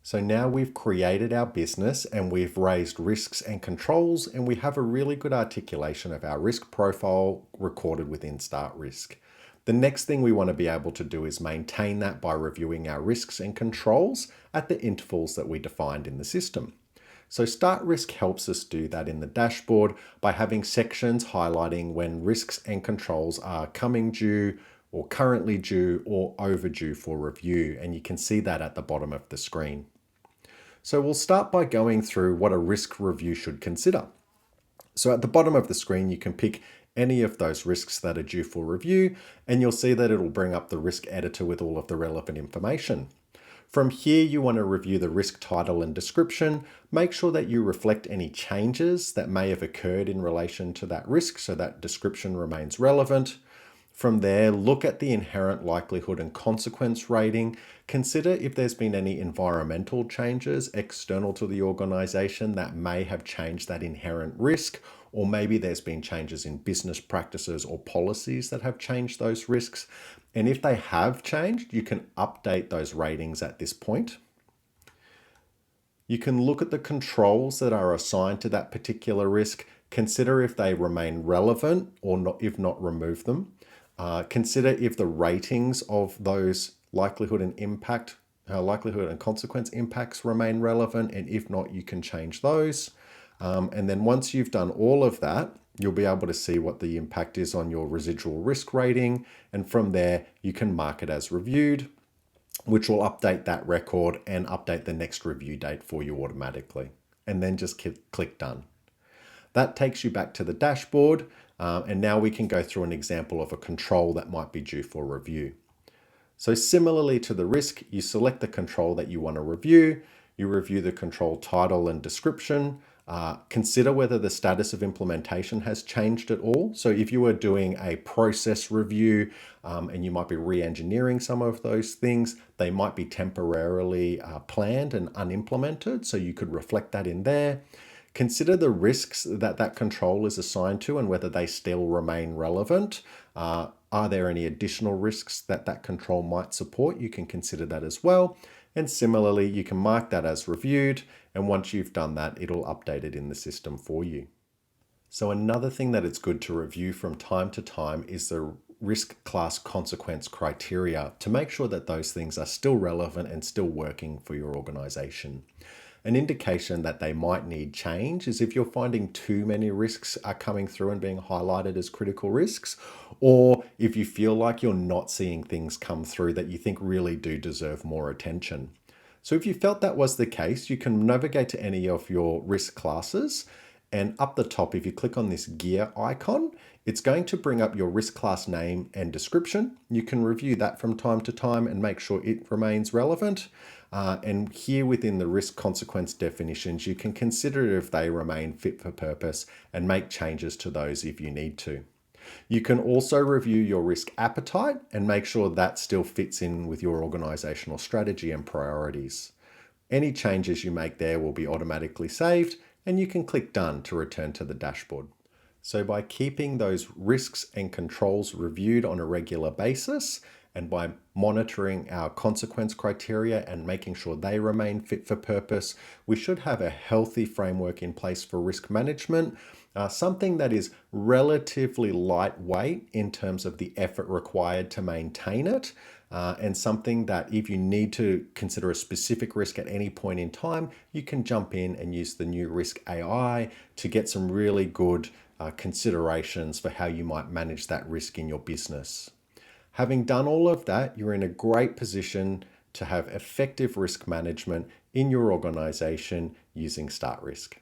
So now we've created our business and we've raised risks and controls, and we have a really good articulation of our risk profile recorded within StartRisk. The next thing we want to be able to do is maintain that by reviewing our risks and controls at the intervals that we defined in the system. So StartRisk helps us do that in the dashboard by having sections highlighting when risks and controls are coming due or currently due or overdue for review, and you can see that at the bottom of the screen. So we'll start by going through what a risk review should consider. So at the bottom of the screen, you can pick any of those risks that are due for review, and you'll see that it'll bring up the risk editor with all of the relevant information. From here, you want to review the risk title and description. Make sure that you reflect any changes that may have occurred in relation to that risk so that description remains relevant. From there, look at the inherent likelihood and consequence rating. Consider if there's been any environmental changes external to the organization that may have changed that inherent risk, or maybe there's been changes in business practices or policies that have changed those risks. And if they have changed, you can update those ratings at this point. You can look at the controls that are assigned to that particular risk. Consider if they remain relevant or not, if not, remove them. Consider if the ratings of those likelihood and consequence impacts remain relevant, and if not, you can change those. And then once you've done all of that, you'll be able to see what the impact is on your residual risk rating. And from there, you can mark it as reviewed, which will update that record and update the next review date for you automatically. And then just click done. That takes you back to the dashboard. And now we can go through an example of a control that might be due for review. So similarly to the risk, you select the control that you want to review. You review the control title and description. Consider whether the status of implementation has changed at all. So if you were doing a process review and you might be re-engineering some of those things, they might be temporarily planned and unimplemented. So you could reflect that in there. Consider the risks that that control is assigned to and whether they still remain relevant. Are there any additional risks that that control might support? You can consider that as well. And similarly, you can mark that as reviewed. And once you've done that, it'll update it in the system for you. So another thing that it's good to review from time to time is the risk class consequence criteria to make sure that those things are still relevant and still working for your organization. An indication that they might need change is if you're finding too many risks are coming through and being highlighted as critical risks, or if you feel like you're not seeing things come through that you think really do deserve more attention. So if you felt that was the case, you can navigate to any of your risk classes, and up the top, if you click on this gear icon, it's going to bring up your risk class name and description. You can review that from time to time and make sure it remains relevant. And here within the risk consequence definitions, you can consider if they remain fit for purpose and make changes to those if you need to. You can also review your risk appetite and make sure that still fits in with your organizational strategy and priorities. Any changes you make there will be automatically saved, and you can click done to return to the dashboard. So by keeping those risks and controls reviewed on a regular basis, and by monitoring our consequence criteria and making sure they remain fit for purpose, we should have a healthy framework in place for risk management, something that is relatively lightweight in terms of the effort required to maintain it, and something that if you need to consider a specific risk at any point in time, you can jump in and use the new risk AI to get some really good considerations for how you might manage that risk in your business. Having done all of that, you're in a great position to have effective risk management in your organization using StartRisk.